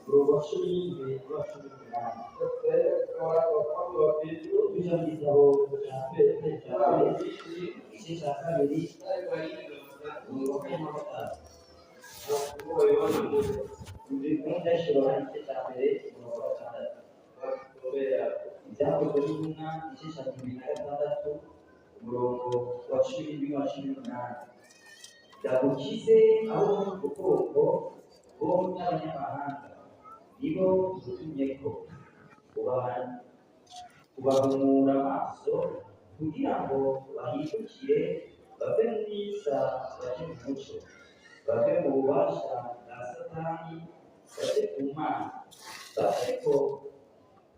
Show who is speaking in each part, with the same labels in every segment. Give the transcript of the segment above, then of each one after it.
Speaker 1: umurongo wa cumi n'indwi n'uwa cumi n'umunani. Tujya mu gitabo cya Petero cya mbere igice cya kabiri umurongo wa kane na gatanu. Ndashobora igice cya mbere umurongo wa gatandatu. Ibyakozwe n'intumwa igice cya cumi na gatandatu umurongo wa cumi n'indwi n'uwa cumi n'umunani. Ndagukize abo mu bwoko bo n'abanyamahanga nibo utumye ko kubahumura amaso kugira ngo bahindukire bave mu mwiza baje mu mucyo, bave mu bubasha bwa Satani baje ku Mana, baje ko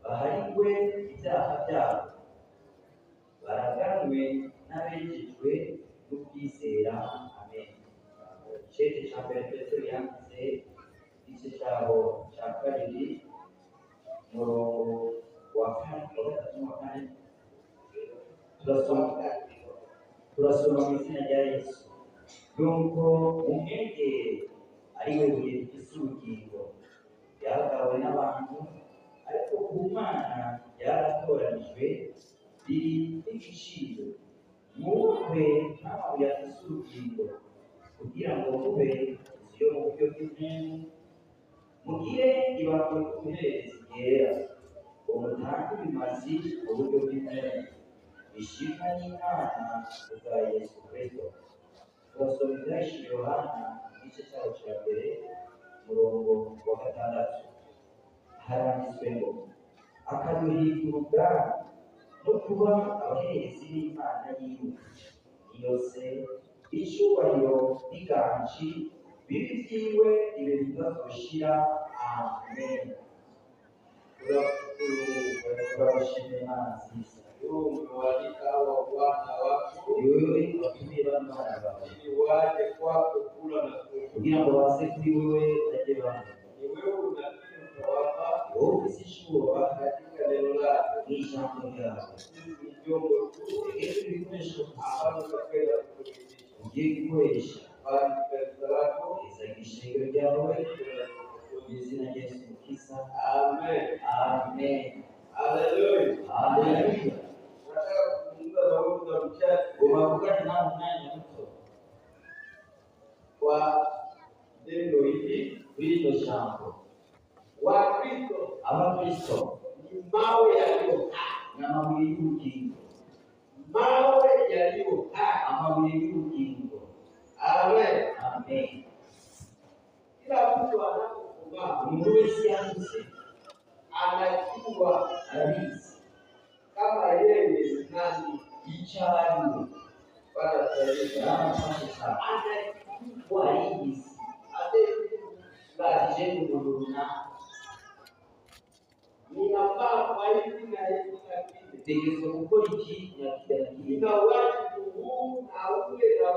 Speaker 1: baharigwe ibyaha byabo, baraganwe n'abejejwe n'ukwizera. Amen. Igice cya mbere Petero yanditse igice cyaho cya kabiri umurongo wa kane wa gatatu n'uwa kane. Turasoma mu izina rya Yesu. Nuko umwegere ari we buye rifise ubugingo, yahagawe n'abantu, ariko ku Mana yaratoranijwe, riri n'igiciro. Mwubahwe nk'amabuye afise ubugingo, kugira ngo mube inzu yo mu buryo bw'imwemu, mugire ibanga ry'ubuherezi ryera, ngo mutange ibimazi mu buryo bw'imwemu, bishimwa n'Imana kubwa Yesu Kristo. Turasoma ibyahishuriwe Yohana igice cyaho cya mbere umurongo wa gatandatu. Haranditswe ngo akaduhindura ubwami no kuba abaherezi b'Imana yiwe, yose icyubahiro n'inganji bibi byiwe ibe bitazoshira. Amen. Turabashimira Imana nziza, wewe watumye bano bana bawe kugira ngo baze kuri wewe bajye bamwe. Wowe ufise ishuba n'ijambo ryawe, reka ibikoresho ugiye gukoresha izagisha ishingiro ryawe mu izina rya Yesu Mukiza. Amen. Amen. Haleluya. Haleluya. Umavugana nawe umwanya muto wa neno hili kuri iryo jambo. Wakristo, abakristo ni mawe yaliyo hai n'amabuye y'ubugingo. Mawe yaliyo hai, amabuye y'ubugingo. Amen. Amen. Kila mtu anapokomaa, umuntu wese yanditse anajua kabisa kama yeye ni nani, ichariwe para kueleza anajua hizi baje kumuruna ninafaa kwa hivi na hivi tegezo gukora iki nyakidani na watu huu na ule na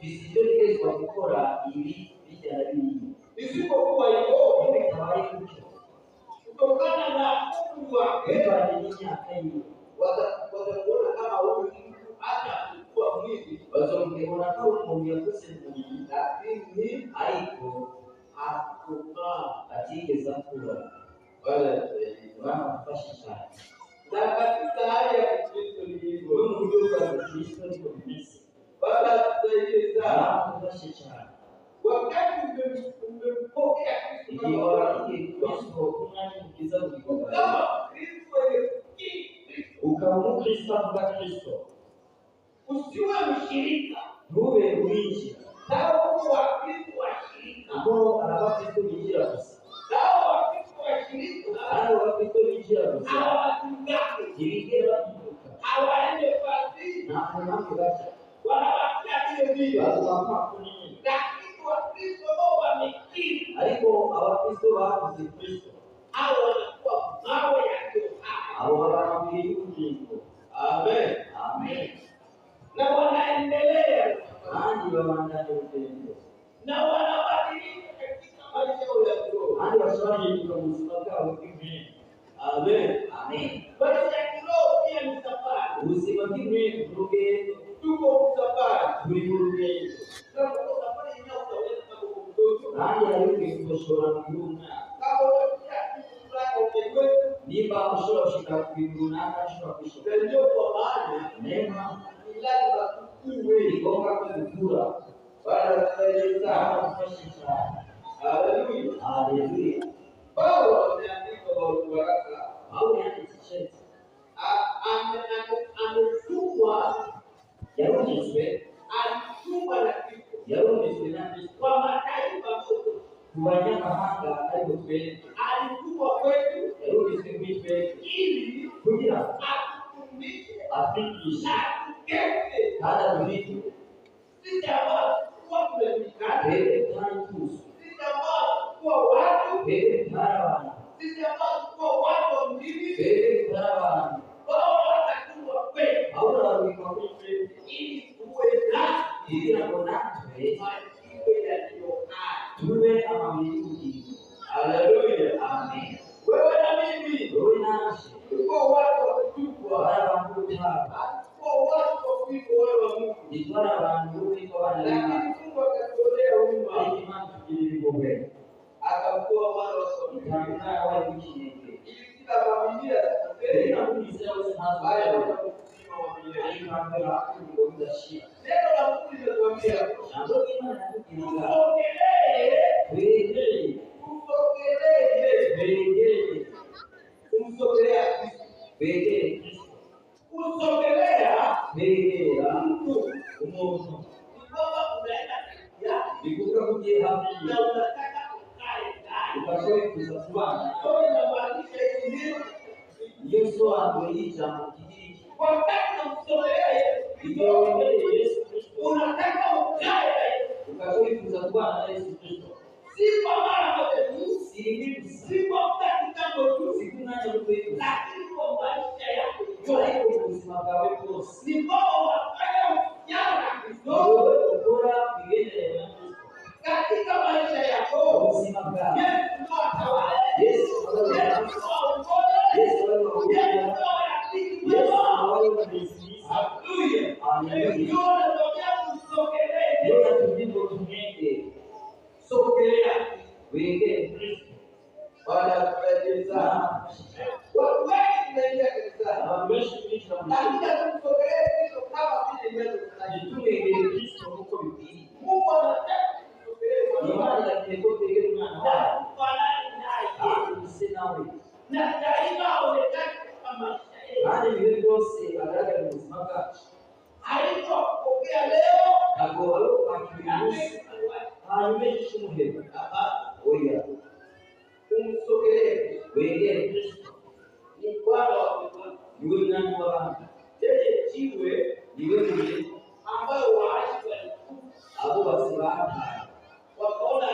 Speaker 1: visivyotegezwa gukora ibi bijyana n'ibi. Isipokuwa hivyo imekawaye kucho kutokana na kuwa kwa imyaka hiyo watakuona kama huyu mtu hata kuwa mwili, wazongeona kama umuntu yakoze mwili, lakini haiko hakukaa atigeze akura. Wala wanafasha sana na katika hali ya Kristo ni hivyo. Mungu kwa Kristo ni kabisa. Baba tusaidie sana kufasha sana. Wakati umempokea Kristo, ndio Kristo unaniingiza kwa kama Kristo ni ukamu Kristo kwa Kristo. Usiwe mshirika, ntube mwinjira. Sawa kwa Kristo washirika. Ngo anabakristo binjira gusa. Sawa wa Kristo washirika, hao wa Kristo binjira gusa. Hawatungaje ibigera bivuka. Hawaende fasi na kunako gacha. Wanawakia vile watu kunini. Lakini wa Kristo wao wamekiri. Aliko abakristo bavuze Kristo. Hao wanakuwa mawe yaliyo hai. Hao wanaambia ukingo. Amen. Amen. Na wanaendelea hadi waandane upendo. Na wanabadilika katika maisha ya kiroho. Hadi waswali kwa msafara wa kiroho. Amen. Amen. Maisha ya kiroho pia ni safari. Usimamie kuruge, tuko safari, kuruge. Kama safari yenyewe utaweza kama mdogo kandi ari kushora muruna niba ushobora kushika kwiruna ashobora kushika ndio kwa maana neema lazima tukue igonga kukura baada ya kufanya. Haleluya, haleluya. Paulo ameandika waraka au anatisha amefungwa yarumizwe alifungwa na Kristo yarumizwe na Kristo kwa mataifa yote kubanyamahanga ariko twe alifungwa kwetu yarumizwe kwetu ili kugira atufundishe afikishe atugeze hata tulipo sisi ambao kwa kuelimika tantus sisi ambao kwa watu tarawana sisi ambao kwa watu mjini tarawana ahora wikakwe ili tuwe na ili nakonatwe tuwe amamiliki. Haleluya, amen. Wewe na mimi wewe nasi kwa watu wakubwa wala wakubwa kwa watu wakubwa wala wa Mungu ni wala wandugu kwa wale lakini Mungu akatolea huruma imani ilivyokuwa akakuwa wala wasomitana wale wengine ili kila familia na kunisema haya neno la Mungu linatuambia kusogelea mtu umoja kwamba unaenda nikuka kuje hapo na unataka ukae kusafiri na maanisha hivi Yesu anaita mkijiji wakati unamsogelea Yesu Kristo unataka ukae ukazoea kuzungumza na Yesu Kristo si kwa mara moja tu si kwa dakika tu si kuna jambo hili lakini kwa maisha yako yote kusimama wako si kwa unafanya yana Kristo bora pigene na Kristo katika maisha yako usimama Yesu ndo atawala Yesu alipokea leo umsogelee wengine Kristo ni Bwana wa mbinguni na wa wanadamu yeye jiwe ni wewe ambao waashi abo basibata wakaona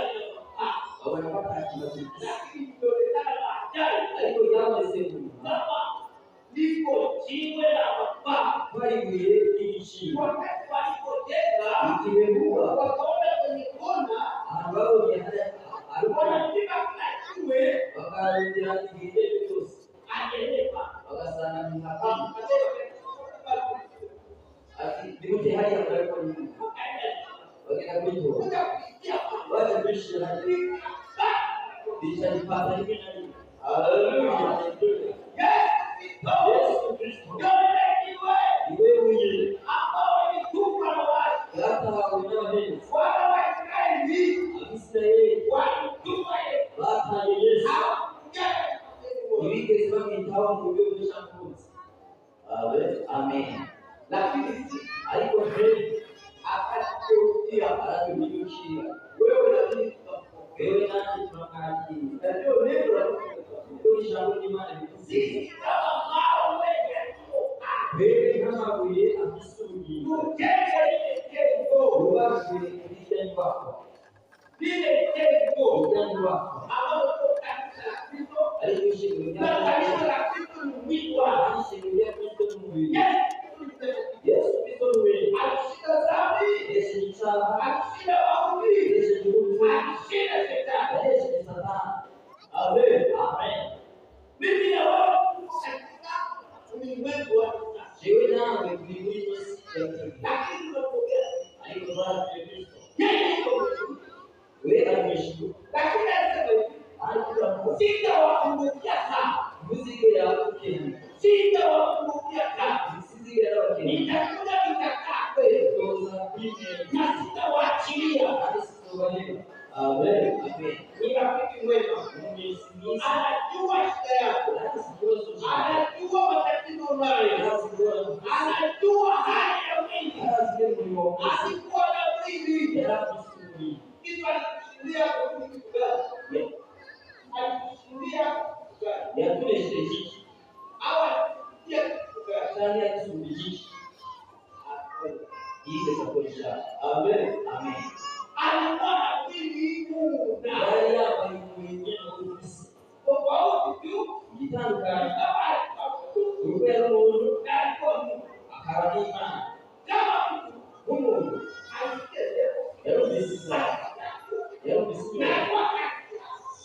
Speaker 1: wanapata kitu lakini ndio baadaye aliko jambo sehemu liko jiwe la baba bali kiishi wakati walipojenga ikiwekwa wakaona kwenye kona ambao ni alikuwa mpika kila jiwe wakaendelea kile kitu ajeleka wakasana mhapa ati ndio hali ya kwa nini wakenda kwetu wacha bishi hadi bishi alipata hivi na haleluya Yesu Kristo iwe mwenye ambao ni tupa na watu hata wao wenyewe wana wa Israeli walitupa hata Yesu ilike sababu itawa kuonyesha mkozi amen lakini aliko kweli akateutia alivyoshia wewe na mimi wewe nani tunakati ndio neno la Mungu shauri maana sisi kama wewe kama wewe akisuji ujenge ile kengo uwache kijani wako ile kengo kijani wako ambapo kanisa Kristo alishikilia na kanisa la Kristo ni mwitwa alishikilia Kristo mwili Yesu Kristo mwili alishika dhambi Yesu alishinda mauti Yesu alishinda shetani Yesu Satani amen amen mimi na wewe katika ulimwengu wa Yewe nawe kuliweza lakini unapokea alikuwa Kristo. Yeye wewe ameishi sitawakumbukia tena. Muzigera ukeni. Sitawakumbukia tena. Muzigera ukeni. Nitakuja nitakaa kwenu na sitawaachilia. Amen. Amen. Ni rafiki mwema. Anajua shida yako. Anajua matatizo unayo. Anajua hali ya mwili. Alikuwa na mwili. Kitu alikushindia kwa kitu gani? Alikushindia kitu gani? Ya kule shiriki. Hawa alikushindia kitu gani? Ndani ya kisubiji. Hii ni saponisha. Amen. Amen. Alikuwa na mwili huu. Na yeye hapa ni mwenye ofisi. Tofauti tu. Jitanga. Upendo Mungu. Na alikuwa Mungu. Akaradima. Kama Mungu. Alikuwa. Yaro bisisa. Yaro bisisa.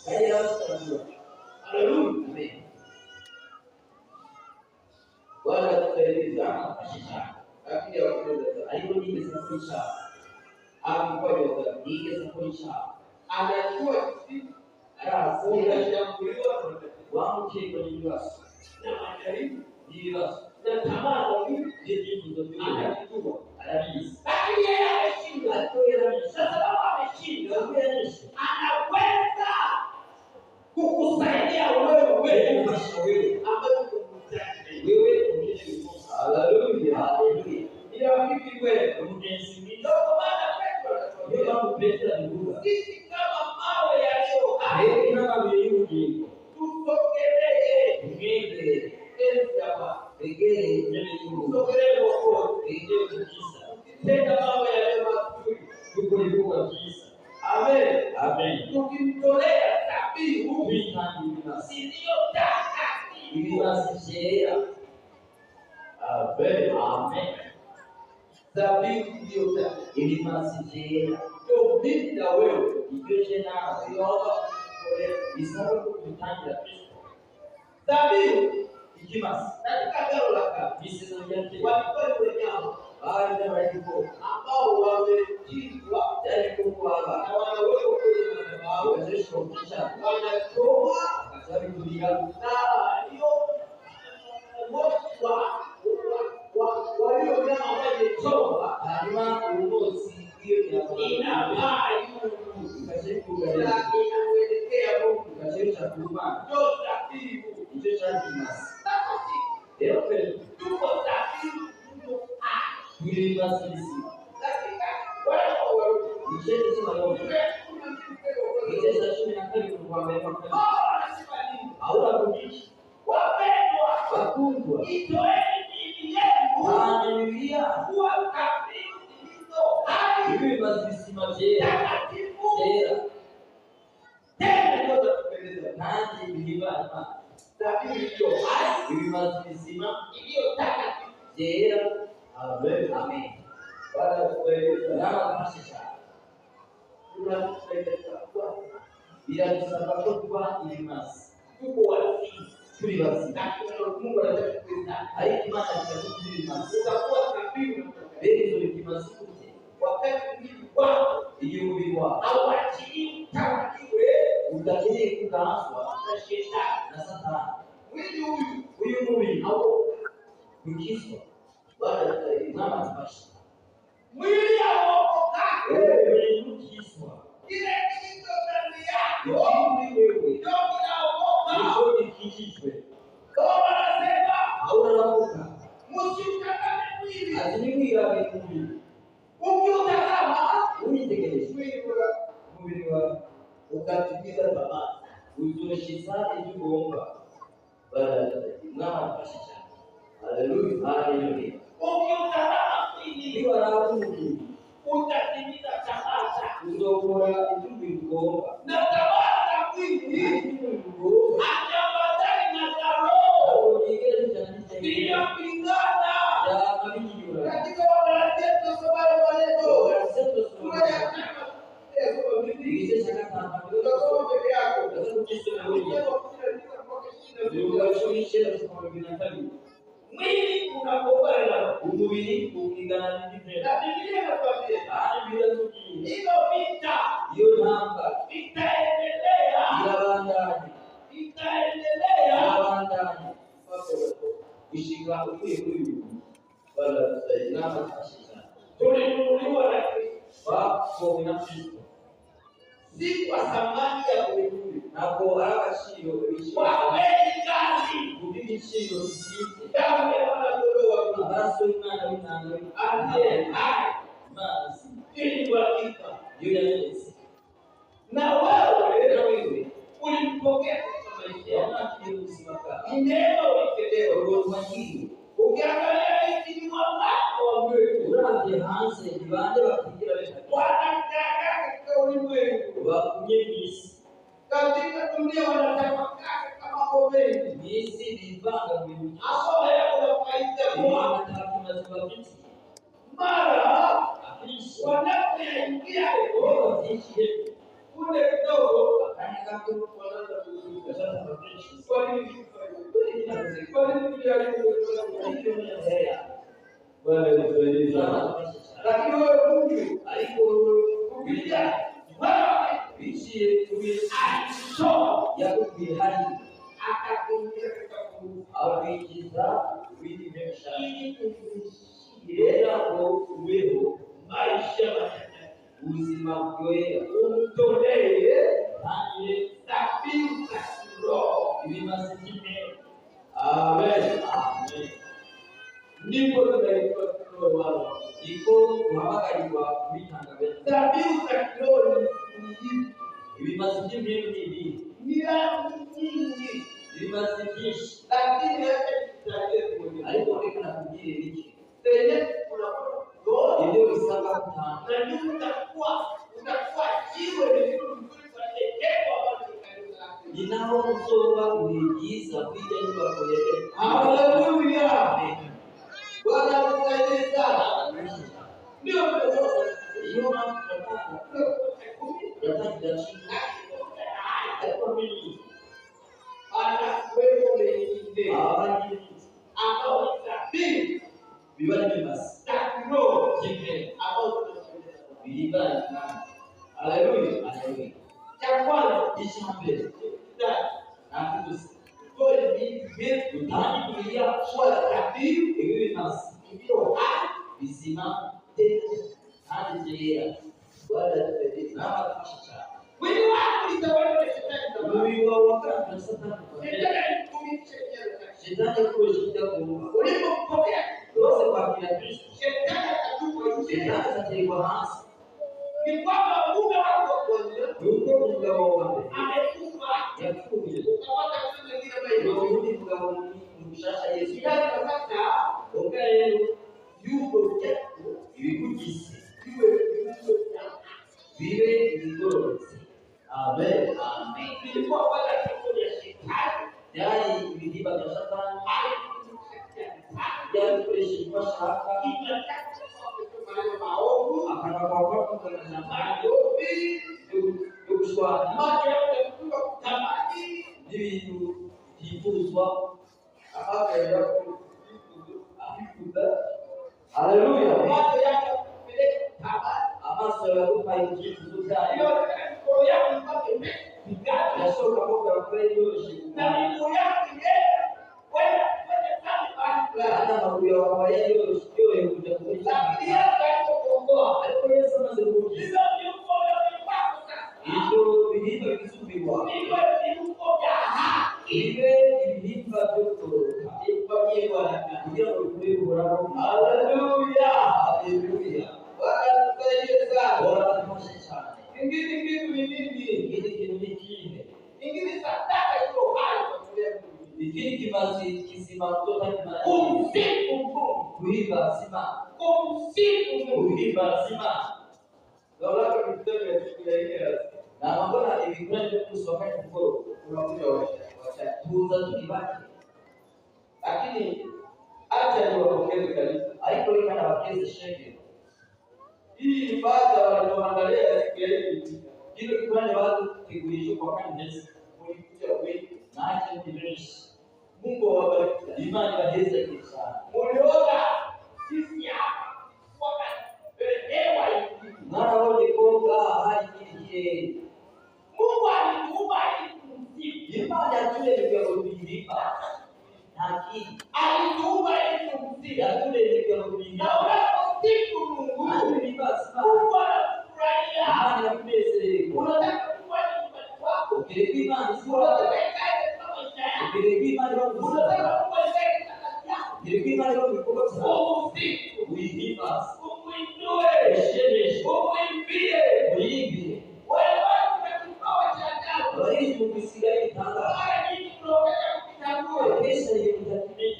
Speaker 1: Kaya haleluya. Amen. Bwana tusaidie sana. Akili ya kueleza. Alipojibu sasa. Alikuwa ningesafisha. Anajua kitu. Unashambuliwa wangu kwenye universe. Na majaribu universe. Na tamaa za vitu ndio anajua. Anabisi. Lakini yeye ameshinda. Sasa kama ameshinda, anaweza kukusaidia wewe ambaye wewe haleluya. Haleluya. Ni rafiki wewe ungesimama. Ndio maana Petro alikuwa. Sisi kama mawe yaliyo hai kama viyuji. Tusogelee ngende. Enzi hapa. Egere ngende yuko. Tusogelee huko. Egere kisa. Tenda mawe yaliyo mazuri. Yuko yuko kisa. Amen. Amen. Tukimtolea dhabihu iliyotaka iliyosijea. Amen. Amen. Dhabihu iliyotaka iliyosijea. Ndio mimi na wewe ikeshe na siomba kule isabu kutangia Kristo. Dhabihu ikimasi. Katika garo la kabisa yake. Walikuwa ni wanyama. Baada ya hapo ambao wamejitwa tayari kwa na wanawekwa kwenye madhabahu wawezesha kisha wanatoa katika dunia na hiyo walio kama wametoa alima uongozi hiyo inapaa kasheku inaelekea Mungu kasheku kuuma ndio dhabihu ndio shangimasi leo tuko dhabihu Yule masisi. Wala wao. Mshete sema leo. Mshete shule na kile kwa mema. Hauna kujishi. Wapendwa, wakundwa. Itoeni dini yenu. Haleluya. Kuwa dhabihu zilizo hai. Yule masisi majera. Takatifu. Tena ndio kupendeza. Nani bilibana. Dhabihu hiyo hai. Yule masisi iliyo takatifu. Jera. Amen. Amen. Bwana tueleze namba kasha. Tunapeleka kwa bila sababu kwa imasi. Tuko wapi? Tulibasi. Na Mungu anataka kuenda. Haikima katika imasi. Utakuwa dhabihu mbele za imasi yote. Wakati mwili wako iliyobiwa au achili utakiwe utakiwe kukaaswa na shetani na Satani. Mwili huyu mwili au ukiswa Bwana tunaimama tupashe. Mwili haokoka. Wewe ukiswa. Ile kitu ndani yako. Wewe ndio unaokoka. Ndio kikishwe. Kama anasema hauna msikutane mwili. Azimii ya mwili. Ukiutazama unitekeleze. Mwili wa ukatikiza baba. Uzoshizane tuomba. Bwana tunaimama tupashe. Haleluya. Haleluya. Ukiutazama mwili ndio anaokuja. Utatimiza tamaa. Uzokora kuomba. Na tamaa za mwili hajambatani na roho. Ndio pingana. Katika Wakorintho sura mwili unapobana umwili ukingana na Biblia. Na Biblia inatuambia bila tukio. Hiyo vita, hiyo namba itaendelea. Ila bandani. ikaendelea ndani kushika huyu wala kusaidia na kushika. Tulinunuliwa na Kristo kwa nafsi. Si kwa thamani ya ulimwengu. Na kwa agaciro kwa bei kali. Kubigiciro sisi. Damu ya wanadoa amaraso y'Imana w'intanga ande hai. Basi ili hakika yule na wewe ulimpokea katika maisha yako kiusimaka. Neno ulikeleo roho hii. Ukiangalia hivi wako wa Mungu unaje hanze ibande bakigira wanataka katika ulimwengu wa kunyemisi. Katika dunia wanatafakari kama komeni. Misi vipanga mimi. Hapo hapo faida kwa wanataka mara wanapoingia roho hizi kule kidogo akanika kuanza kuzungumza sasa mafresh. Kwa nini lakini wewe Mungu alikuja wewe bichi kuisho ya kuhani akakuingia katika Mungu au bichiza kuimisha yeye kwa uwezo maisha uzima kweli umtolee ani dhabihu za kiroho ili masikini. Amen. Amen. Ndipo tunaitwa kiroho wao. Iko kuhamagariwa bitangabeza. Dhabihu za kiroho ni hivi. Ili masikini ni hivi. Ni nyingi. Ili masikini lakini hata kitaje mmoja. Alipoonekana kujiri hiki. Tena kuna ndio isaka kutana. Na ndio utakuwa jiwe lililozuri kwa tekeo ambalo ninaosoba kuigiza kuja nyumba kwenye. Haleluya. Bwana tusaidie sana. Ndio hiyo mambo tunataka mimi ana wewe mwenyewe ambao tabiri bibali basi takno jipe ambao bibali na haleluya haleluya cha kwanza ishambe na kutusi kwa ni vitu ndani kulia kwa tabiri hivi basi ndio bizima tena hadi jea wala tete na kuchicha wewe wako itaona shetani wewe wakati na sasa shetani kwa shetani ulipopokea roho kwa kila Kristo shetani atakuwa shetani atakuwa hasi ni kwamba mume wako kwanza yuko mgao wake amekufa yakuja utapata kitu kingine bado rudi mgao mshasha Yesu sasa okay yuko yako yuko vive vigorosi. Amen. Amen. Ilikuwa pale kitu ya shetani dai vidiba vya Shetani ya kushikwa shaka inataka kwa maovu akanapokuwa kwa maovu kushwa maji ya kutamani vitu jifuzwa hapa ya kufuta. Haleluya. Maji yake kupeleka tabani ama sio kupa injifuza hiyo kwa yako mpaka mikate ya soka kwa kweli na miguu yake yeye kwenda sana hata mabuya wa yeye sio kuja kuja lakini hata kuongoa alipo Yesu mazungumzo hizo ni ukombozi wako sasa hizo vilivyo visubiwa hivyo viuko vya haki ile vilivyo vyote ifanyie Bwana ndio ulimwengu wako. Haleluya haleluya Bwana tusaidie sana Bwana tusaidie sana ingine kitu ni nini ingine sadaka hiyo hai kwa sababu ingine kimazi kisima kutoka kumsifu Mungu kuiba sima kumsifu Mungu kuiba sima wala kama mtende tukielekea na mambo ya hivi kusoma kwa unakuja wacha tuza tukibaki lakini acha niwapokeze kanisa haiko kama wakeze sheke hii baada wanaoangalia siku hii kile kifanye watu kigulisho kwa kanisa kulikuja wetu na acha ndireshi Mungu awabariki imani ya Yesu sana muliona sisi hapa wakati hewa hii mara wote konga hai kile Mungu alituumba ili Imana yaturemeye ngo tuyiriba. Ntakindi. Alituumba ili tumsifu. Yaturemeye ngo tuyiriba. Na unaposifu Mungu, alibasi. Mungu anafurahia. Imani yakunezererwa. Unataka kuwa nyumbani kwako. Ukireka Imana sio unataka ikae kama maisha yako. Ukireka Imana unataka kuwa ikae kama kazi yako. Ukireka Imana ukikomba sawa. Uibasi. Umuinue. Ushemesh. Umuimbie. Uimbie. Wale watu wakipawa cha ajabu. Wale tukisikia itanga. Wale nyinyi mnaokaja kutambua pesa ile mtatumia.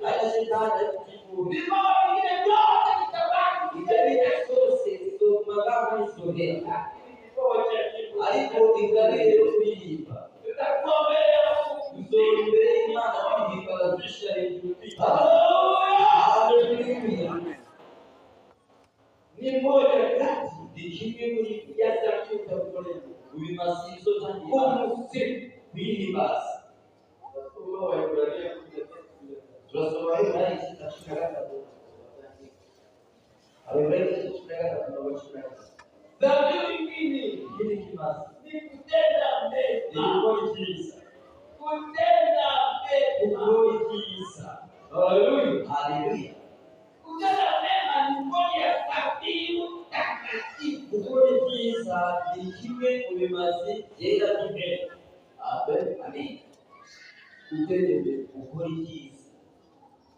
Speaker 1: Na shetani kujibu. Ndivyo vingine vyote vitabaki. Ile sources so magamba historia. Alipo ingalie kuipa. Tutakuwa mbele ya Mungu. Mbele Imana kuipa kisha yetu. Haleluya. Ni moja kati dikimwe muri yasa cy'utabone ubimasizo tangi umusi bibasi basoma wayibrania turasoma Ibrahim kitashikagata Ibrahim kitashikagata tunabashikagata dhambi nyingine ni kimasi ni kutenda mema kuikiza kutenda mema kuikiza haleluya haleluya kutenda mema ni moja ya sababu takatifu kuikiza ni kimwe ubimazi yera kimwe amen kutende kuikiza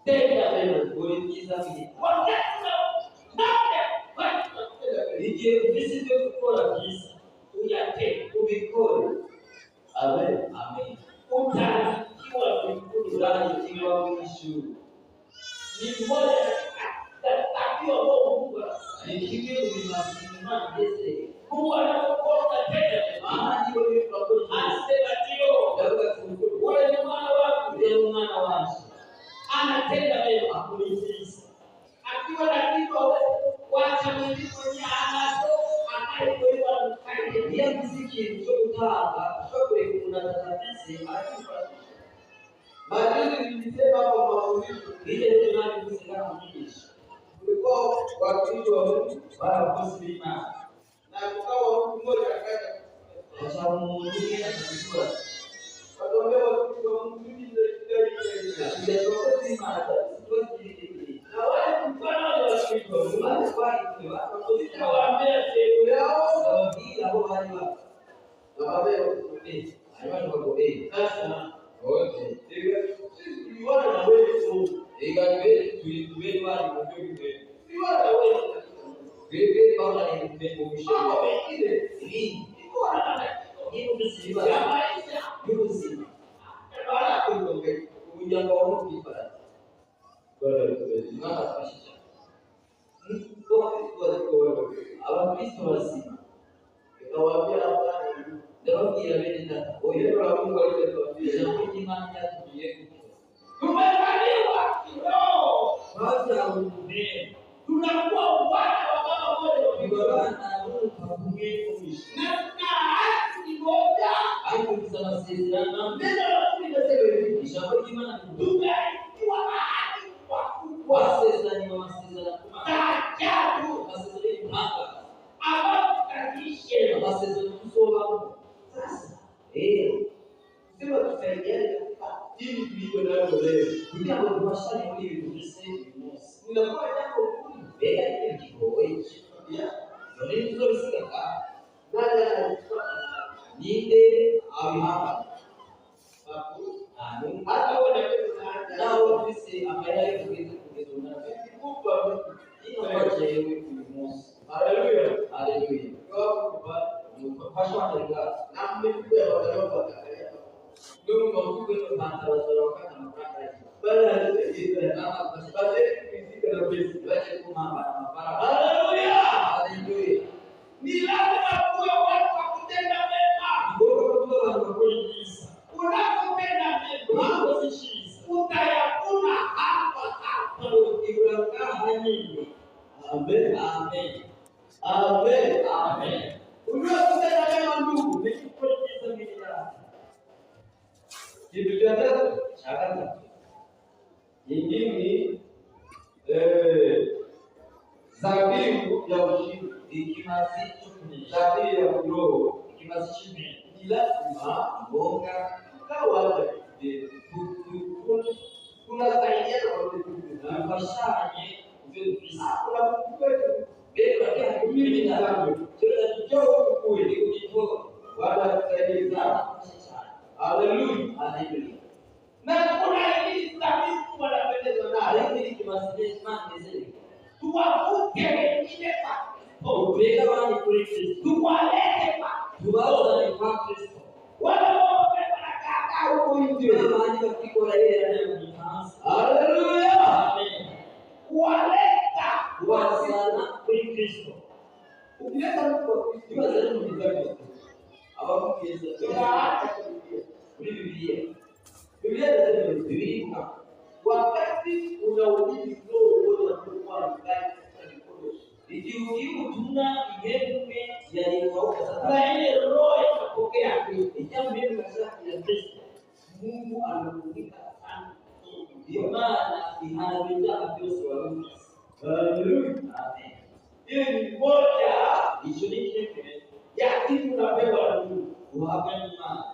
Speaker 1: tenda mema kuikiza ni wakati igihe ufite gukora byiza uyate ubikore amen utanikiwa kukurani kiwa mwishuru ni moja takiwa Mungu nikiwe ulimasimama Yesu Mungu anapokuwa tena maana ndio ile tunakoni anasema ndio labda kumkuru wale ni mwana wako ndio mwana wako anatenda mema kuliza akiwa na kitu wacha mlipo nyama akaikuwa mkaidi ya muziki mtotaka shokwe kuna tatizo alifa maana nilisema kwa mafundisho ile tunayosema mjini kulikuwa watu wala kusimama na kukawa mtu mmoja akaja acha mwingine akachukua watombe watu wa mtu mwingine ndio kusimama na wale mfano wa watu wale kwa waambia sehemu yao sababu hapo wale na baadaye wakutendea hayo kwa bei sasa wote tuliona na wewe tu igawe tuliweza wale siwana wewe wewe baba ni mmekumbusha wengine hii iko hiyo msiba ya maisha yuzi bala kuongea ujanga wa mtu pale bala tunataka kushika Abakristo wazima ikawaambia hapa ndio kieleza oyo la Mungu aliyotwambia jambo imani yatulie tumezaliwa kiroho sasa unene tunakuwa wana wa baba mmoja kupigana Mungu kapunge kuishi na haki moja haikuisema sisi na mbele la Mungu inasema hivi jambo imani tumeikiwa haki kwa sasa ni mama sasa ajabu sasa ni hapa ambapo kadishe sasa tusoma sasa sema tusaidiane ili tuliwe nayo leo ndio tunashani ili tujisaidia mmoja unakuwa jambo kubwa mbele ya kiko hichi ya ndio tunasika nani ninde au hapa hata wana nao sisi ambaye tungeona kubwa inawaje kuimosi haleluya haleluya kwa kupaswa ndio na mmekuwa wataroba ndio mnakuwa kwa banda wazoroka na mkaka bala ndio kama kwa sababu fizika na pesa wacha kumamba na mapara haleluya haleluya ni lazima kuwe watu wa kutenda mema ndio kwa watu wa kuigiza unapotenda mema usishize utayakuna hapa ukiulanga nyingi amen amen amen amen unapotenda mema ndugu ni kuigiza mila kitu cha tatu chakata nyingine zabibu ya ushindi ikimazito ni zabibu ya kiroho ikimazito ni lazima ngoga tukawa tunasaidiana kwa kufashanye kuna mtu wetu bega mimi na zangu tena kidogo kweli kujitoa wala kusaidia. Haleluya, haleluya. Na kuna hili sababu wanapendezwa nayo hili kimasilisha mzee tuwavuke wengine kwa ubega wani Kristo tuwalete tuwaona ni kwa Kristo wala wanakaa huko nje maana kiko la yeye anayemhasa. Haleluya, amen. Waleta wasana kwa Kristo ukileta kwa Kristo wazee ni mzee hapo kiasi Biblia inasema Biblia wakati unaulidi flow wa kwa ikiwa tuna igeuke yaliyokauka sasa na ile roho inapokea Kristo jambo hili masharti ya Kristo Mungu anakuita sana ndio maana inaanza Kristo wa Mungu. Haleluya, amen. Hii ni moja ishiriki ya kitu tunapewa na Mungu kuhakana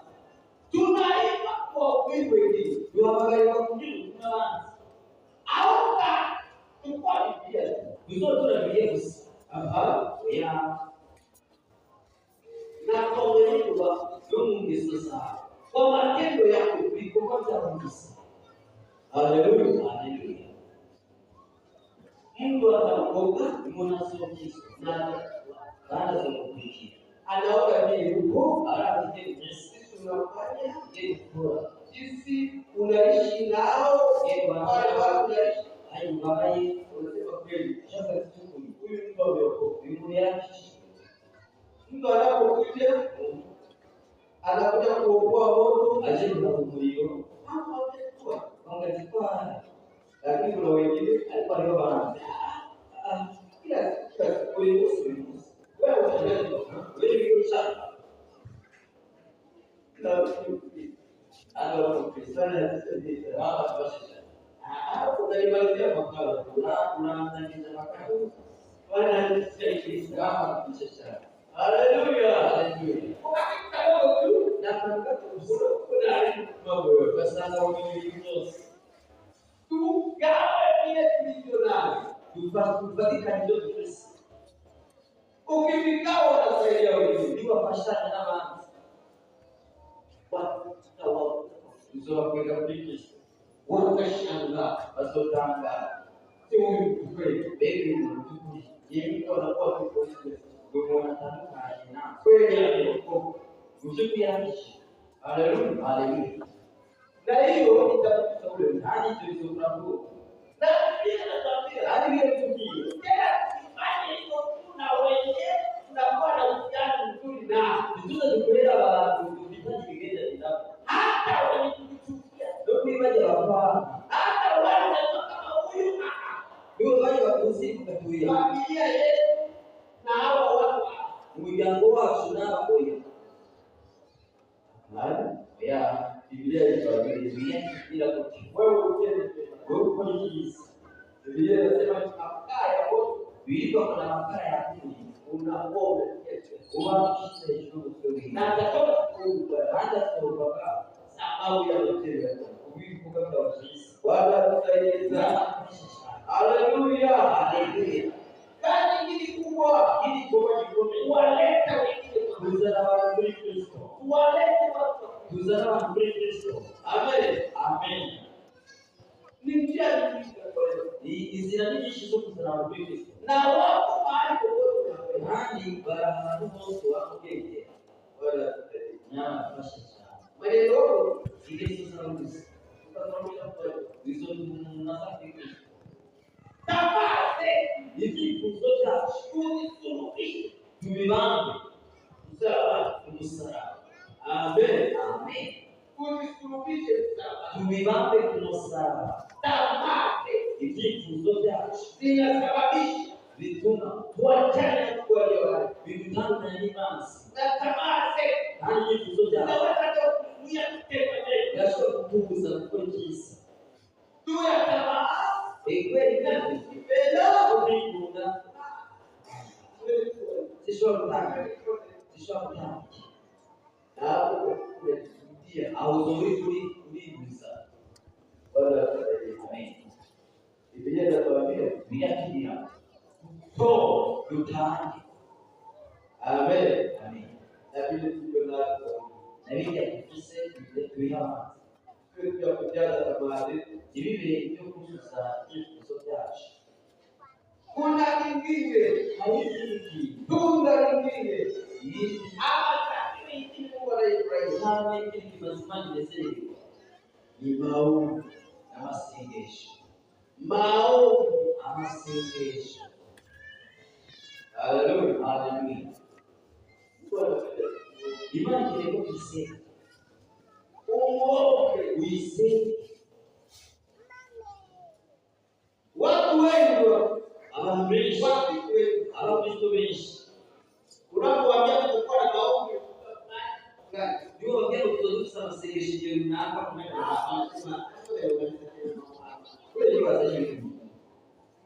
Speaker 1: tunaimba kwa wimbo hili tuangalia kujua tunaanza au tukua Biblia hizo tunapigia basi ya na kwa wimbo wa Mungu sasa kwa matendo yako kuliko kwanza kabisa. Haleluya, haleluya. Mungu atakuokoa mwanasoni na baada ya kukufikia anaoga mimi huko alafu sisi tunafanya bora sisi unaishi nao wale watu unaishi haibai unasema kweli sasa huyu mtu ameokoka Mungu yake mtu anapokuja anakuja kuokoa moto aje na kumulio wangalikwa lakini kuna wengine alikuwa ndio bana kila wewe ukifikawa unasaidia wengine ndio pashana na maana watu tawa ndio kwenda Kristo wanashanga wasotanga sio kweli baby mtu yeye anakuwa kwa Kristo kwa mwanadamu na kweli hapo mshikianishi. Haleluya, haleluya. Na hiyo itakuta ule nani tulizokuwa na pia nakwambia hadi ile tukio tena hiyo tuna wenyewe tunakuwa na uhusiano mzuri na tunaanza kuelewa watu vitaji vigenda vitabu hata wanakuchukia ndio kuimaje wapaa hata wale kama huyu ndio wale wakusifu katuia familia yetu na hao watu mjango wa sunna boya ya Biblia inatuambia bila wewe ukende wewe kwenye hizi Biblia inasema makaa ya moto viipo kuna makaa ya kuni unapoa unapisha hiyo na atatoka kuuba hata kuokoka sababu ya matendo yako viipo kama wasisi wala kusaidia. Haleluya, haleluya. Kazi hili kubwa hili kwa jikoni waleta wengine kuzana wa Kristo walete watu kuzana wa Kristo. Amen, amen. Ni njia nyingi zinanishi zote za Kristo na wako mahali popote hadi barabara zote wako kete wala na fasha maneno ile sasa ndio tutaona kwa hizo tunasafiri Kristo tapate hivi kuzoea shughuli suluhishi tumimame msala kumsara. Amen, amen. Kunisuluhishe msala tumimame kumsara tapate hivi kuzoea zinasababisha vituma tuachane kwa leo vitano na imani na tamase hadi kuzoea na wataka kutumia kutenda jasho kupunguza kwa kisa tuya tamaa kweli kama ipenda kupinga sio kutaka hapo unajisikia au kuliza wala amen. Biblia inatuambia viakilia to yutani. Amen. Amen. Na vile tulivyo na vile kufise tuyaha kwa kujaza kama hivi ndio kususa hizo byacu. Kuna kingine haiki tunda lingine sana kimazimani leseni ni maombi na masengesho. Maombi na masengesho. Haleluya, haleluya. Imani ile kwa kisema uiseme. Watu wengi Kristo benshi unapoambia kukora maombi ndio wengine kutoza masengesho yenu na hapa kuna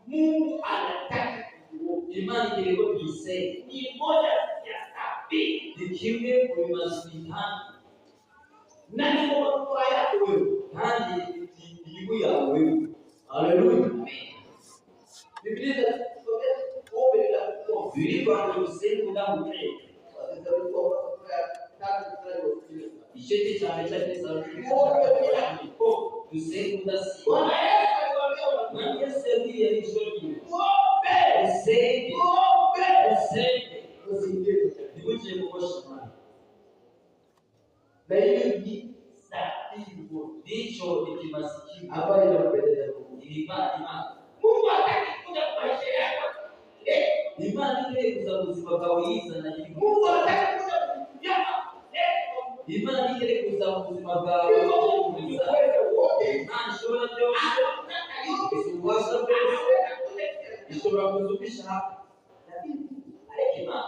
Speaker 1: Mungu anataka imani ile kwa kisema ni moja ya sabi dikimwe kwa mazinani na ni kwa yako wewe hadi jibu ya wewe. Haleluya. Biblia inasema ombi la kuomba vilivyo kusema damu ile isheti cha pesa kusema dasi Bwana Yesu aliwaambia na Yesu ndiye alishoji Nikuche kuosha mali. Na hiyo ni sahihi ndicho nikimasikini ambayo inapendeza Mungu. Imani. Mungu hataki kuja kwa maisha yako. Imani ile kuzungumza kawaida na Mungu hataki kuja kunyama. Imani ile kuzungumza kawaida. Na shona ndio. Kisuwasa pesa. Ishora kuzubisha hapa. Lakini hekima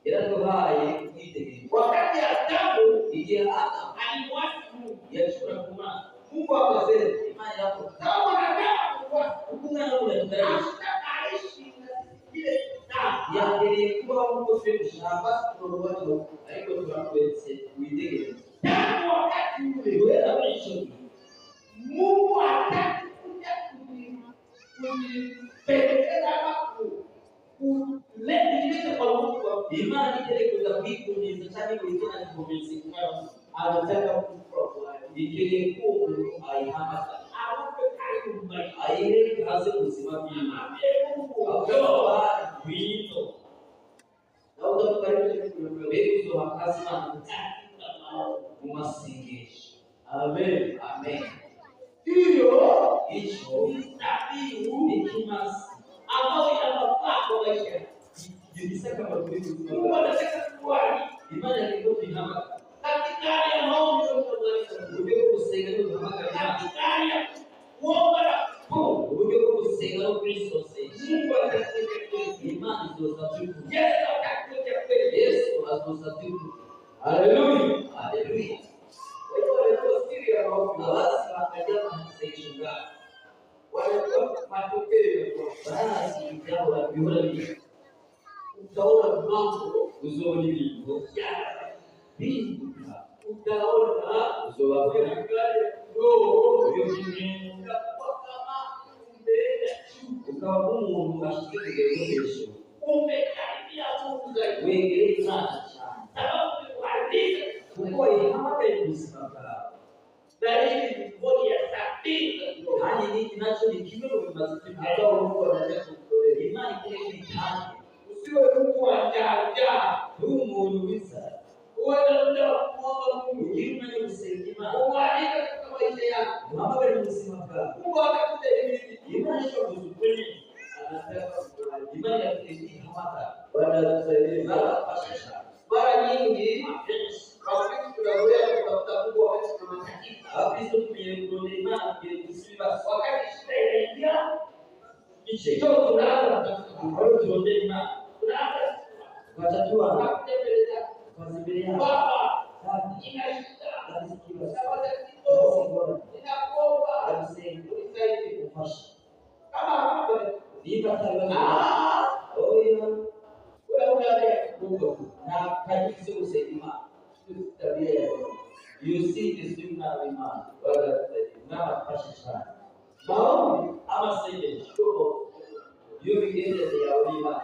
Speaker 1: Yako hai ite wakati Adamu Adam alimwasi Mungu yashura kuma Mungu akasema imani yako kama Adamu kuna unaishi ile ya kwa Mungu sio shamba kwa watu aliko tunakwenda kuidege tangu wakati ule wewe maisha Mungu hataki kuja kunipelekea hapo Let kwa Mungu imani ile kuzabiku ni zatani kuitana ni komisi kwa anataka kuprofile ikile Mungu aihamata awape karibu mai aile kazi kusimamia Mungu kwa wito na utakaribisha kulewe kwa kazi na kumasingesha. Amen. Amen. Hicho tabiu ni kimasi ambao inafaa kwa maisha. Jilisaka matumizi Mungu anataka kukuani imani ndio inama. Katika ya maombi ndio kusaidia kwa katika ya kuomba na ndio kusaidia Kristo sasa. Mungu anataka imani ndio sababu. Yesu atakuja kweli. Yesu atasatiu. Haleluya. Haleluya. Kwa hiyo ndio siri ya maombi. Basi akaja kumsaidia. Wanajua matokeo basi jambo la biolojia utaona mambo uzoni vipo utaona uzoa kwa gari ndio kingine kama mbele ukawa Mungu ashikike kesho umekaribia Mungu zaidi wewe sana sababu kuandika kwa hapa kusimama dalili ni bodi ya sabini hadi ni kinacho ni kidogo kwa mazingira hata Mungu anataka kutoa imani kile kitani usiwe mtu wa jaja Mungu uliza wewe ndio kuomba Mungu imani usaidia uandike katika maisha yako mama wewe msimama Mungu atakuja imani sio kuzupeni anataka kutoa imani ya kile hapa Bwana tusaidie mara nyingi rafiki tunaweza kutafuta Mungu wakati tunataka hapo tumeonekana kusiba wakati shida inaingia nje ndio tunaanza kutafuta tuonekana tunaanza kutatua na kutembeleza kuzibiria baba inashika nasikia sababu kidogo inakuomba amseme unisaidie kufashi kama hapa nipa taarifa wewe unaenda Mungu na kazi kusaidia You see this thing now in mind. Now passion. Maombi ama sengesho you begin to say awima.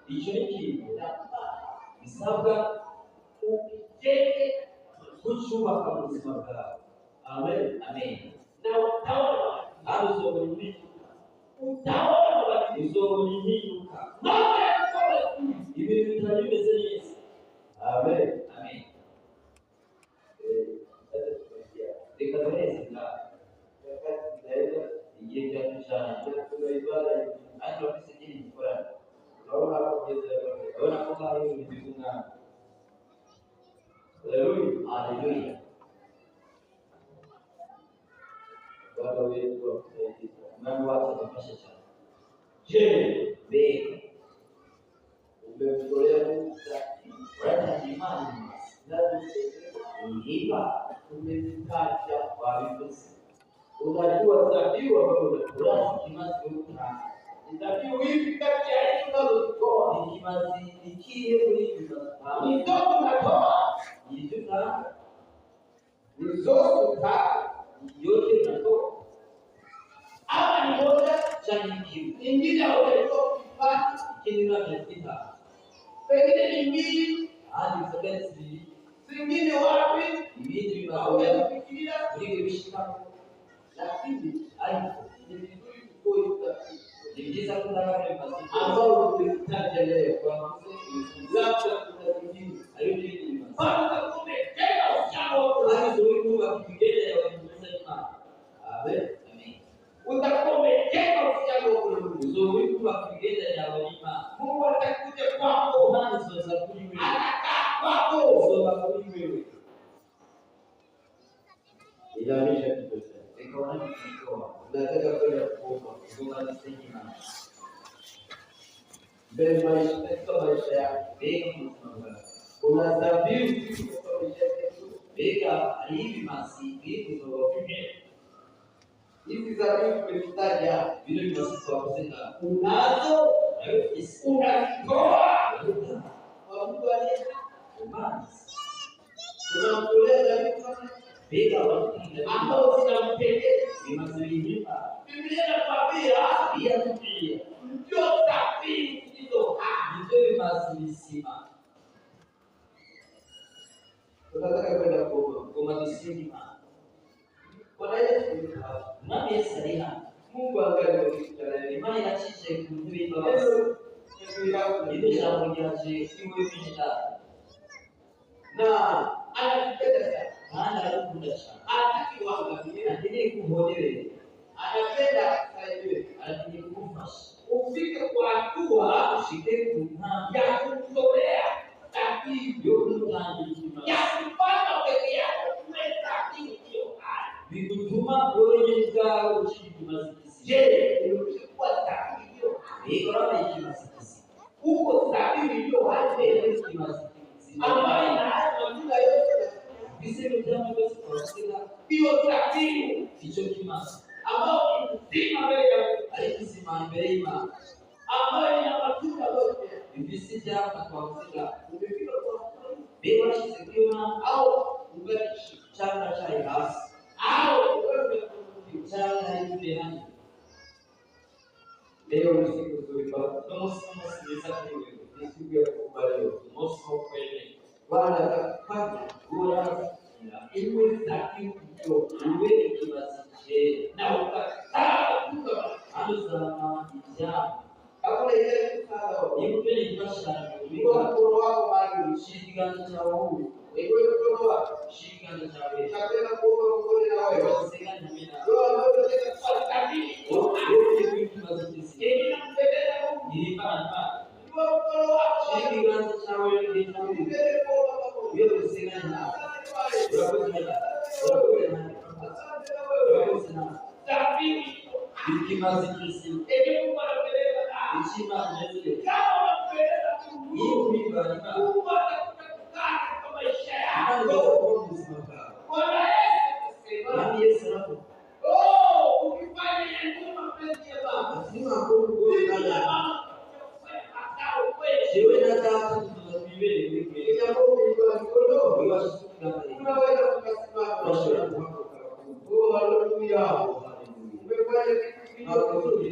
Speaker 1: Icho ni isabwa ukiteke kuchuma kwa uzima wako. Amen. Amen. Na utaona alizokuinuka. Utaona walizokuinuka. Mambo yako hivi vitajua Yesu. Amen. Amen. Dekatesi na wakati tunaweza ingia katika kuna ibada hata wakisijini ni fulani. Unaona hapo unaona kama hiyo ni vifunga. Haleluya. Haleluya. Baba wetu akusaidie. Mungu wako atapasha sana. Je, wewe umemtolea Mungu hata imani na hiva umemtaja kwa vifusi. Unajua dhabihu ambayo unatoa kimazi ukutana. Dhabihu hivi kati ya hizo tunazotoa ni kimazi ikie hivi tunatoa. Ni zote tunatoa. Ni tunatoa. Ni zote tunatoa. Yote tunatoa. Ama ni moja cha nyingine. Nyingine hautotoa kipati kile unachotaka. Pengine ni mbili hadi sabini. Zingine wapi? Hivi tunaweza kufikiria ili kushika. Lakini haipo. Ni vizuri kutoa Nikiza kutaka nafasi ambao tunahitaji leo kwa labda kuna vingine aliyoni bado kumejea ushao hadi Mungu akipigana ya kumsema amen amen utakomejea ushao Mungu akipigana ya walima Mungu atakuja kwako nani sasa kujibu atakaa kwako sio kujibu ilanisha kitu ikaona kitu nataka kwenda kuomba kuomba nisema mbele maisha yako bega kuna dhabihu kwa maisha yako bega hivi masihi kutoka hizi dhabihu tumetaja vile tunasema kusema unazo unatoa kwa mtu aliye unamtolea dhabihu bega ambao zinampendeza ni mazuri hapa. Biblia inakwambia pia ndio dhabihu hizo ndio mazuri sima. Tunataka kwenda kwa mazuri Bwana Yesu nami Yesalia Mungu angalie kitana imani na chiche kujui baba. Ndio jambo jaje kiwe vinita. Na anapenda sana. Maana anapenda sana. Atakiwaangalia lakini kuhodewe. Anapenda kusaidiwe lakini kufashi. Ufike kwa hatua ushike kuna ya kumtolea lakini ndio mtangi ya kupata peke yako kuweza hiyo hali. Vikutuma wewe mkaa ushiki masikisi. Je, ulikuwa dhabihu hiyo? Iko na masikisi. Uko dhabihu hiyo hadi leo masikisi. Ambaye na matunda yote visema jambo basi hiyo dhabihu hicho kimasi ambao mzima mbele alikisema mbelema ambayo ina matunda yote visija na kwa msika umefika kwa bila shikiona au ubaki changa cha ilasi au ubaki changa ile hani leo ni siku nzuri kwa tunasema ni siku ya kukubaliwa tunasema kweli Bwana atakufanya bora iwe dhabihu hiyo iwe kimasiche na ukataa kutoka anza ijana hakuna ile kusala iwe ni biashara ndio mkono wako mahali shika cha huu wewe mkono wako shika cha wewe tena kuomba ngoni na wewe sasa na mimi ndio unataka kwa dhabihu iwe kimasiche ili nampendeza Mungu nilipanda ndio mkono wako shika cha wewe ndio wewe sasa na Ikimazikisi Mungu anapeleka heshima nzuri kama unapeleka Mungu hivi Mungu atakutakana kwa maisha yako Bwana Yesu nani Yesu hapo ukifanya yangu mapenzi ya Baba sima Mungu ndani Siwe na tatu tunaziwe ni jambo kwa mkono unaweza kusimama. Haleluya. Umefanya kitu kizuri.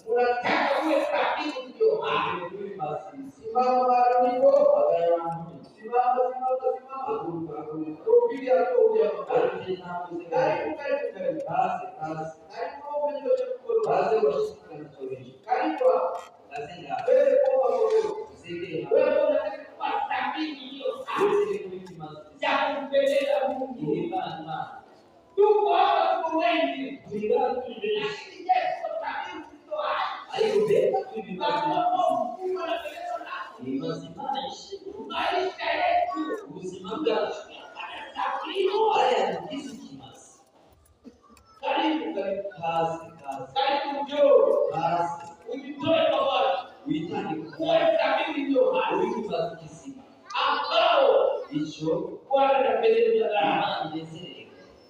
Speaker 1: Unataka uwe thabiti ndio. Simama mahali ulipo. Simama. Rudi hapo uje. Karibu. Karibu. Lazima. Wewe kwa Mungu. Wewe unataka kuwa thabiti ndio. Ya kumpendeza Mungu. Tuko hapa tuko wengi. Lakini Yesu thabiti ndio. Alibeba maisha yetu usimanga haya ni kimasi. Karibu njoo basi ujitoe kwa watu uitani kwa thabiti ndio hali basi ambao hicho Bwana anapendeza sana.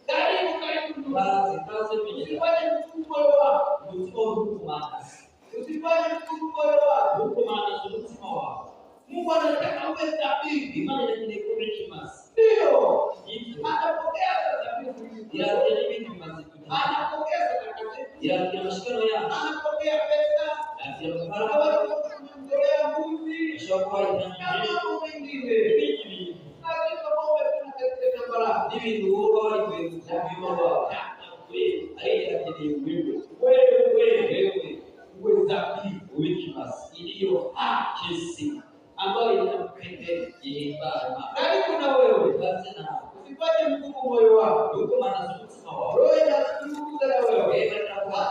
Speaker 1: Karibu basi usifanye mkubwa wako usifanye mkubwa wako mtima wako. Mungu anataka uwe thabiti. Imani ni kimasi. Ndio. Anapokea thabiti. Anapokea thabiti. Mashikano ya. Anapokea pesa. Anapokea mbuzi. Shauku na mambo mengine. Katika mambo tunataka baraka. Hivi ndio wao wao. Wewe thabiti wikimasi iliyo haki ambayo inampendeza Baba. Karibu na wewe basi na usifanye mgumu moyo wako. Ndio maana tunasema wao. Roho inazungumza na wewe. Wewe unakuwa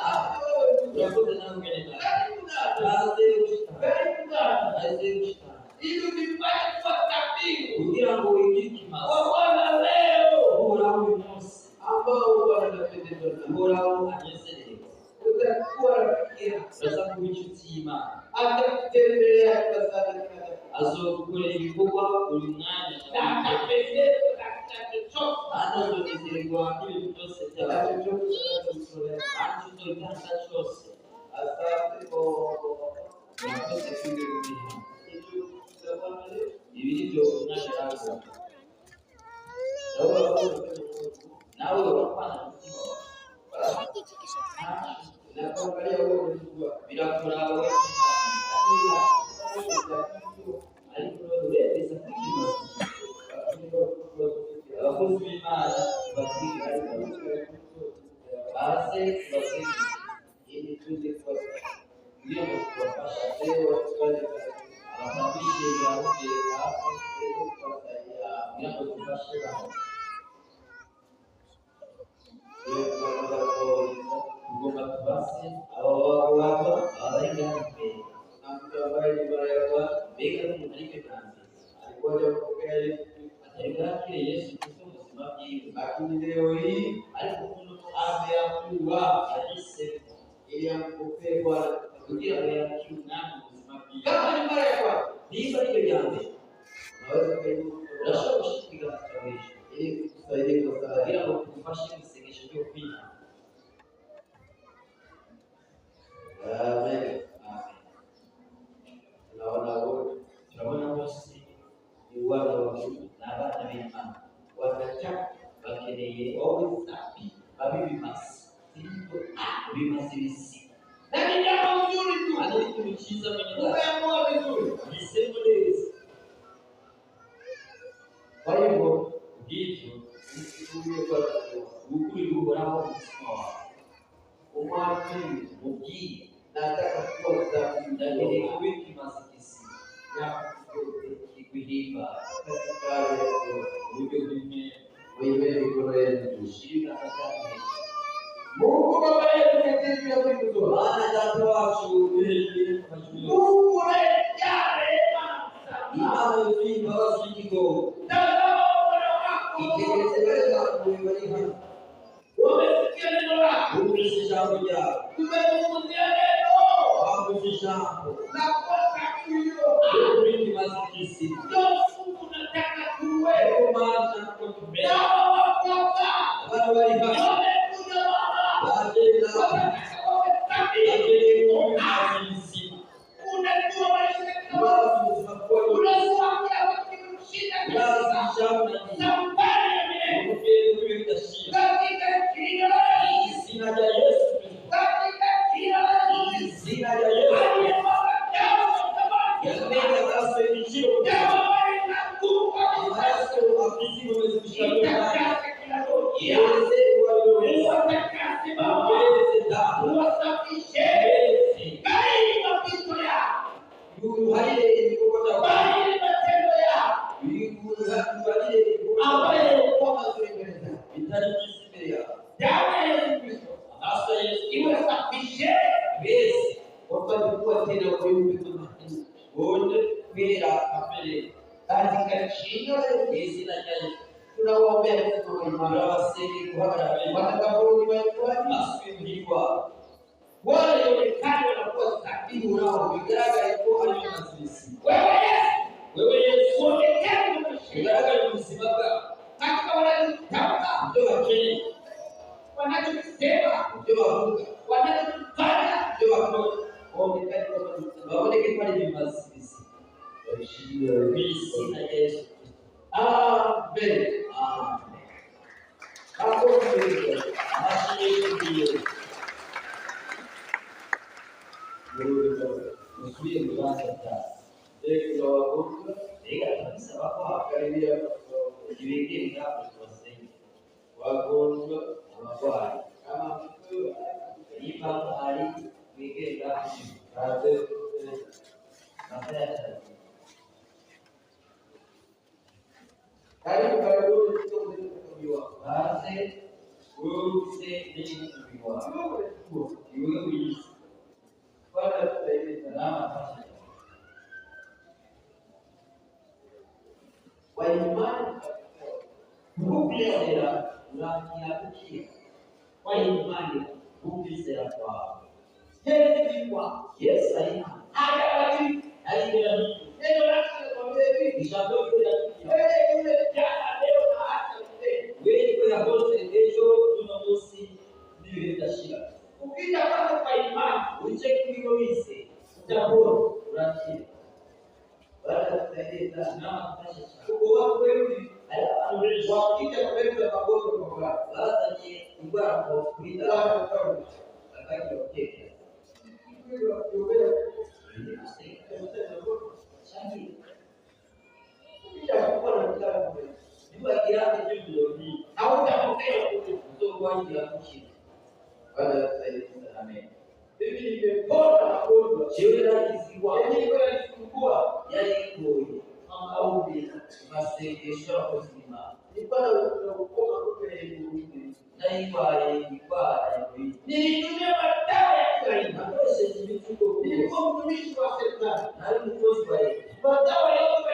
Speaker 1: unakuwa na ngene. Karibu na ili ufanye kwa thabiti. Ndio ngo wikimasi. Kwa Bwana leo. Bora umosi ambao Bwana anapendeza. Bora anyesele. Utakuwa rafiki sasa kuichutima atakutembelea kwa sana azokule ibikorwa ulimwanya atapendeza katika chochote anazozirikwa ili byose cyane cyose asante kwa nakoze kwingereza ibiri byo unashaka nawe wakwana mutima na kuangalia wewe unajua bila kulala lakini leo hii ameamua ajisema ili ampokee Bwana kutia ya kiunani kusimamia. Kama ni mara ya kwanza, ndiyo ile jambo. Unaweza kushika kushika katika ili kusaidia kwa sala bila kufanya msegesho hiyo pia. Amen. Tunaona wote ni wana wa Mungu na baba na mama. Wanataka bakeneye always happy babibi masi sivyo bimasi na ni jambo nzuri tu alikumichiza kwenye umeamua vizuri nisemo leo. Kwa hivyo ndivyo usiwe kwa ukuli uborao msima umwati mugi nataka kuwa safi ndani ya wiki masikisi na kuhimba katika ujumbe wewe mikono ushirika katika Mungu Baba yetu katika mbingu zote. Maana jambo wako wewe Mungu rejea rehema sana. Imani wasiko. Tazama Bwana wako. Ikitekeleza kuimani. Umesikia neno lako. Umesikia hoja. Tumezungumzia neno. Umesikia. Na kwa hiyo ndio masikisi. Mungu nataka tuwe maana kwa kubeba. Unajua maisha itakase kila roho, uwatakase Baba, uwasafishe baini mapito yao, baini matendo yao ambayo kwa mazuri mbele zako. Damu ya Yesu Kristo iwasafishe wapate kuwa tena weupe kama wote bila kapele katika jina la Yesu na Yesu. Tunawaombea kwa imani wasije kuhara watakapokuwa wasifiwa wale wonekane wanakuwa sahihi unaopigaga iko hali ya sisi. Wewe Yesu onekane kama shiraga msimama katika wale tamka ndio wakeni wanachosema ndio wafunga wanachofanya ndio wafunga onekane kama waonekane pale ni sisi. Waheshimiwa Yesu na Yesu. Amen. Amen. Hapo ndio ndio Msubiri mwanzo ta. Ndio wagonjwa, ndio kabisa wako akaribia kujiwekea hapo kwa sasa. Wagonjwa wanafanya kama mtu ipa hali weke hapo kaze nafanya karibu kutokuwa basi use ni kuwa iwe Pada tadi dalam apa? Waiman, bukti saya laki-laki. Waiman, bukti saya apa? Jadi apa? Yes, saya. Ada lagi, ada lagi. Ada lagi kalau bisa tu lagi. Jangan leo na hata leo. Wewe kwa bosi ndio tunamosi ndio itashinda. Ukija hapa kwa imani, ucheki kigoisi, utapona, unachia. Baada kusaidia na mtasha. Uko wako wewe, wakija kuleta magonjwa kwa watu. Baada ni ubara kwa kuita watu kwa akaki wakeke. Ndio ndio Shani. Ukija kupona mtaka kwa. Ndio kirani ndio ni. Hautapokea kutoka kwa ajili ya kushika. Pada saya amin. Bibi nimepona magonjwa. Jeura kisiwa. Nilikuwa nilikuwa yalikuwa maombi masengesho kuzima. Nilikuwa na ukoma kwa hivi. Na ilikuwa nilitumia madawa ya kawaida. Basi nilikuwa mtumishi wa serikali. Na nilikuwa madawa yote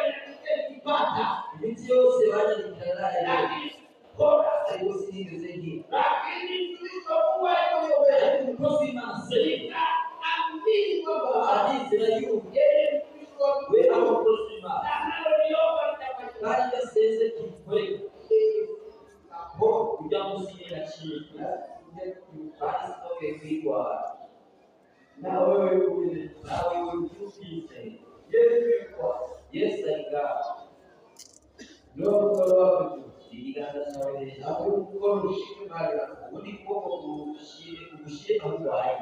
Speaker 1: yanipata. Ndio sewaje nikalala. Lakini bora alikuwa zaidi. Lakini tulipokuwa hiyo kusima sasa amini kwamba hadithi na yu yeye mkristo wewe au kusima na ndio nitapata sasa kikweli hapo kujamsikia na chini basi okay kwa na wewe ukipite yes I got no kwa Diganda sawe hapo kwa mshike mali ulipo kushike hapo hai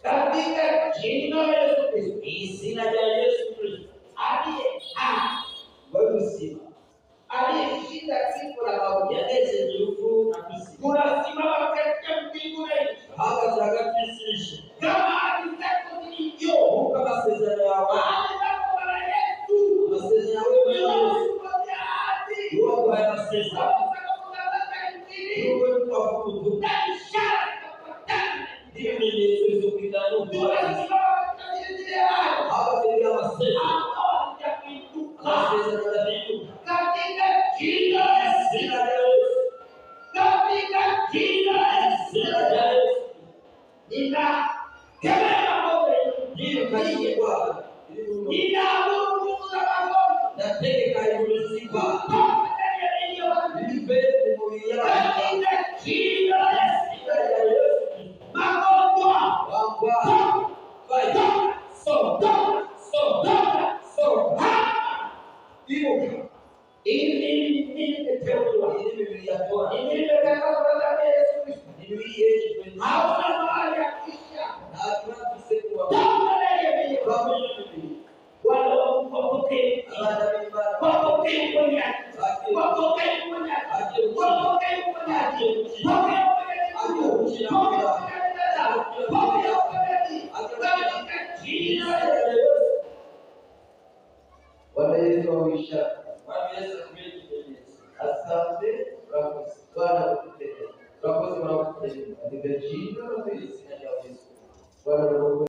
Speaker 1: katika jina la Yesu Kristo jina la Yesu Kristo aliye wewe aliyeshinda kifo na mauti yeye ndio na kisi tunasimama katika mbingu na nchi hapa takatifu kama alitaka nilivyo kama sasa ya wale kama Yesu sasa ya wewe Mungu anasema Mungu kwa kutu ndio Yesu kitano hapo ndio anasema katika jina la Yesu katika jina la Yesu ina kama wewe ndio kaje kwa ina Mungu za Mungu na teke karibu sifa Bwana Yesu awisha. Asante Bwana kutenda. Tunakosa katika jina la Yesu. Bwana